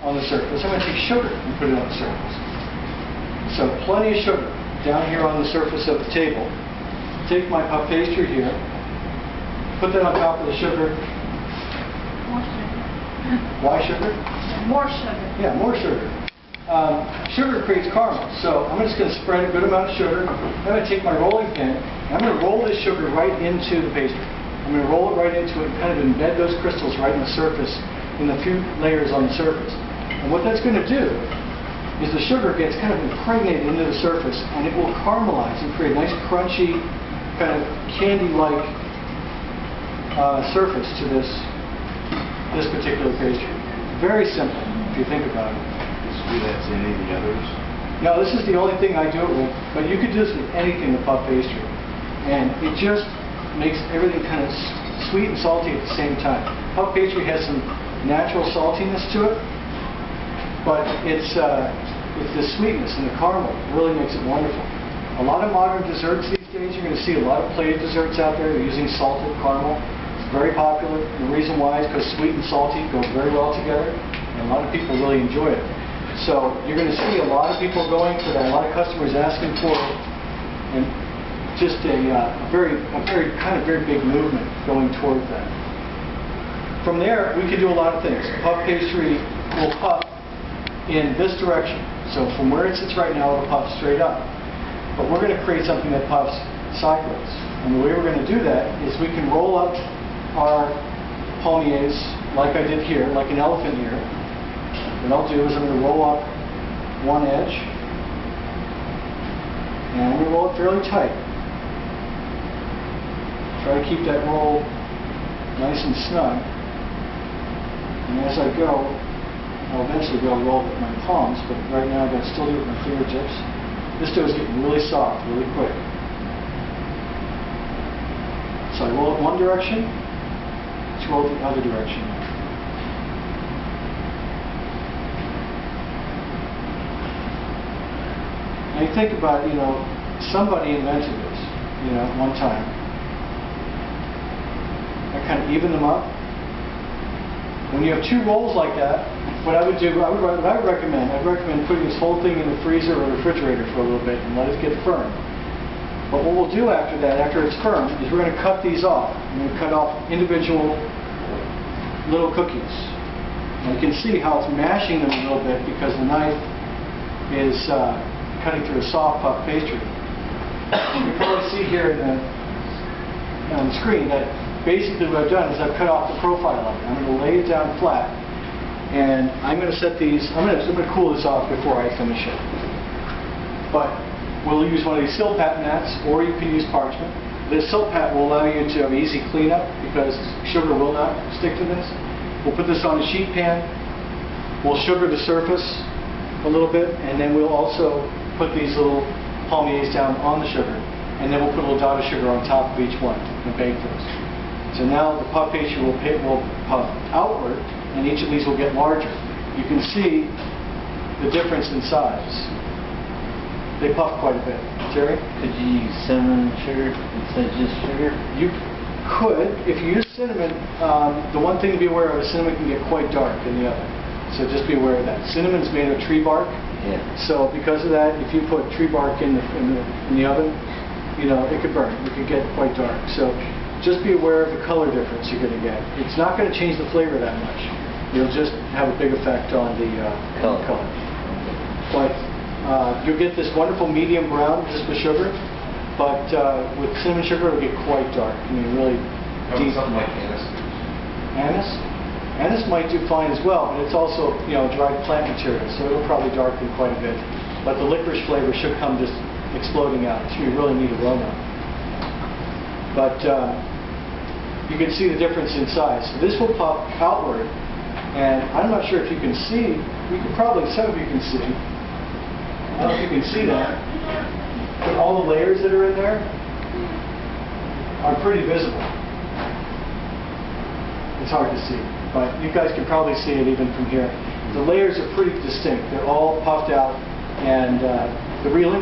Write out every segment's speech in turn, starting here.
on the surface, I'm going to take sugar and put it on the surface. So plenty of sugar down here on the surface of the table. Take my puff pastry here, put that on top of the sugar. More sugar. Why sugar? More sugar. Yeah, more sugar. Sugar creates caramel, so I'm just going to spread a good amount of sugar. I'm going to take my rolling pin, and I'm going to roll this sugar right into the pastry. I'm going to roll it right into it and kind of embed those crystals right in the surface, in the few layers on the surface. And what that's going to do is the sugar gets kind of impregnated into the surface, and it will caramelize and create a nice crunchy, kind of candy-like surface to this particular pastry. Very simple, if you think about it. Do that to any of the others? No, this is the only thing I do it with, but you could do this with anything, the puff pastry. And it just makes everything kind of sweet and salty at the same time. Puff pastry has some natural saltiness to it, but it's the sweetness and the caramel really makes it wonderful. A lot of modern desserts these days, you're going to see a lot of plated desserts out there. They're using salted caramel. It's very popular. And the reason why is because sweet and salty go very well together, and a lot of people really enjoy it. So you're going to see a lot of people going for that, a lot of customers asking for it, and just a very big movement going toward that. From there, we can do a lot of things. Puff pastry will puff in this direction. So from where it sits right now, it'll puff straight up. But we're going to create something that puffs sideways. And the way we're going to do that is we can roll up our palmiers like I did here, like an elephant ear. What I'll do is I'm going to roll up one edge, and I'm going to roll it fairly tight. Try to keep that roll nice and snug. And as I go, I'll eventually be able to roll it with my palms, but right now I've got to still do it with my fingertips. This dough is getting really soft, really quick. So I roll it one direction, let's roll it the other direction. Now you think about, somebody invented this, at one time. I kind of even them up. When you have two rolls like that, what I would recommend putting this whole thing in the freezer or refrigerator for a little bit and let it get firm. But what we'll do after that, after it's firm, is we're going to cut these off. We're going to cut off individual little cookies. And you can see how it's mashing them a little bit because the knife is cutting through a soft puff pastry. You can probably see here on the screen that basically what I've done is I've cut off the profile of it. I'm going to lay it down flat, and I'm going to set these. I'm going to cool this off before I finish it. But we'll use one of these silk pat mats, or you can use parchment. This silk pat will allow you to have easy cleanup because sugar will not stick to this. We'll put this on a sheet pan. We'll sugar the surface a little bit, and then we'll also put these little palmiers down on the sugar, and then we'll put a little dot of sugar on top of each one and bake those. So now the puff pastry will puff outward, and each of these will get larger. You can see the difference in size. They puff quite a bit. Jerry? Could you use cinnamon sugar instead of just sugar? You could. If you use cinnamon, the one thing to be aware of is cinnamon can get quite dark in the oven. So just be aware of that. Cinnamon's made of tree bark. Yeah. So because of that, if you put tree bark in the oven, it could burn. It could get quite dark. So just be aware of the color difference you're going to get. It's not going to change the flavor that much. You'll just have a big effect on the color. But you'll get this wonderful medium brown just with sugar. But with cinnamon sugar, it'll get quite dark. I mean, really deep. Something like anise. Anise? Anise might do fine as well, but it's also, dried plant material, so it'll probably darken quite a bit. But the licorice flavor should come just exploding out. So you really need aroma. But you can see the difference in size. So this will pop outward, and I'm not sure if you can see. Some of you can see. I don't know if you can see that. But all the layers that are in there are pretty visible. It's hard to see, but you guys can probably see it even from here. The layers are pretty distinct. They're all puffed out, and the only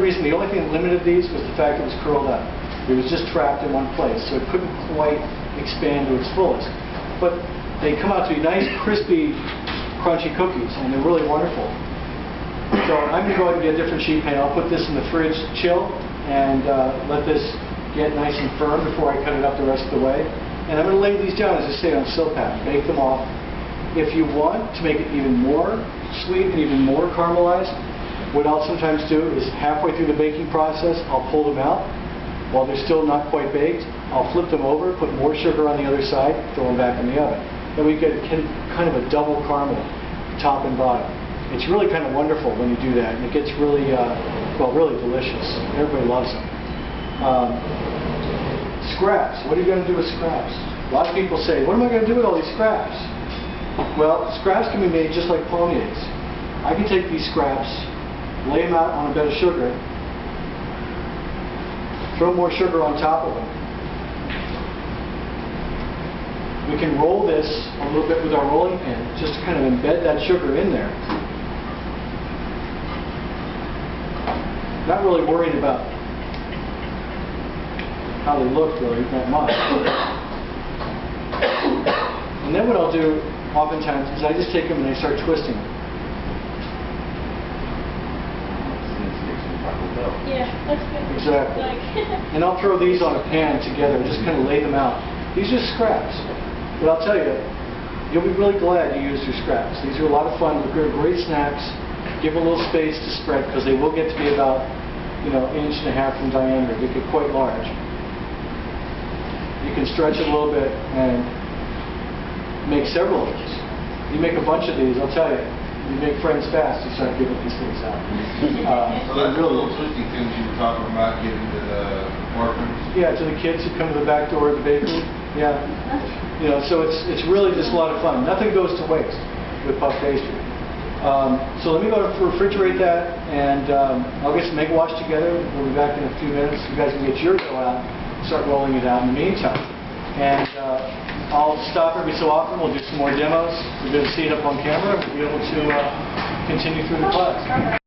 thing that limited these was the fact it was curled up. It was just trapped in one place, so it couldn't quite expand to its fullest. But they come out to be nice, crispy, crunchy cookies, and they're really wonderful. So I'm going to go ahead and get a different sheet pan. I'll put this in the fridge to chill and let this get nice and firm before I cut it up the rest of the way. And I'm going to lay these down, as I say, on a sill pack. Bake them off. If you want to make it even more sweet and even more caramelized, what I'll sometimes do is halfway through the baking process, I'll pull them out. While they're still not quite baked, I'll flip them over, put more sugar on the other side, throw them back in the oven. Then we get kind of a double caramel, top and bottom. It's really kind of wonderful when you do that, and it gets really, well, really delicious. Everybody loves them. Scraps. What are you going to do with scraps? A lot of people say, what am I going to do with all these scraps? Well, scraps can be made just like palmiers. I can take these scraps, lay them out on a bed of sugar, throw more sugar on top of them. We can roll this a little bit with our rolling pin, just to kind of embed that sugar in there. Not really worried about how they look really that much. And then what I'll do oftentimes is I just take them and I start twisting them. Yeah, that's good. Exactly. Like, And I'll throw these on a pan together and just kind of lay them out. These are scraps. But I'll tell you, you'll be really glad you used your scraps. These are a lot of fun. They're great snacks. Give them a little space to spread because they will get to be about, you know, 1.5 inches in diameter. They get quite large. You can stretch it a little bit and make several of these. You make a bunch of these, I'll tell you, you make friends fast, you start giving these things out. So that's the little twisty things you were talking about giving to the orphans? Yeah, to the kids who come to the back door of the bakery. Yeah. You know, so it's really just a lot of fun. Nothing goes to waste with puff pastry. So let me go to refrigerate that, and I'll get some egg wash together. We'll be back in a few minutes. You guys can get your dough out, start rolling it out in the meantime. And I'll stop every so often. We'll do some more demos. We're going to see it up on camera. We'll be able to continue through the class.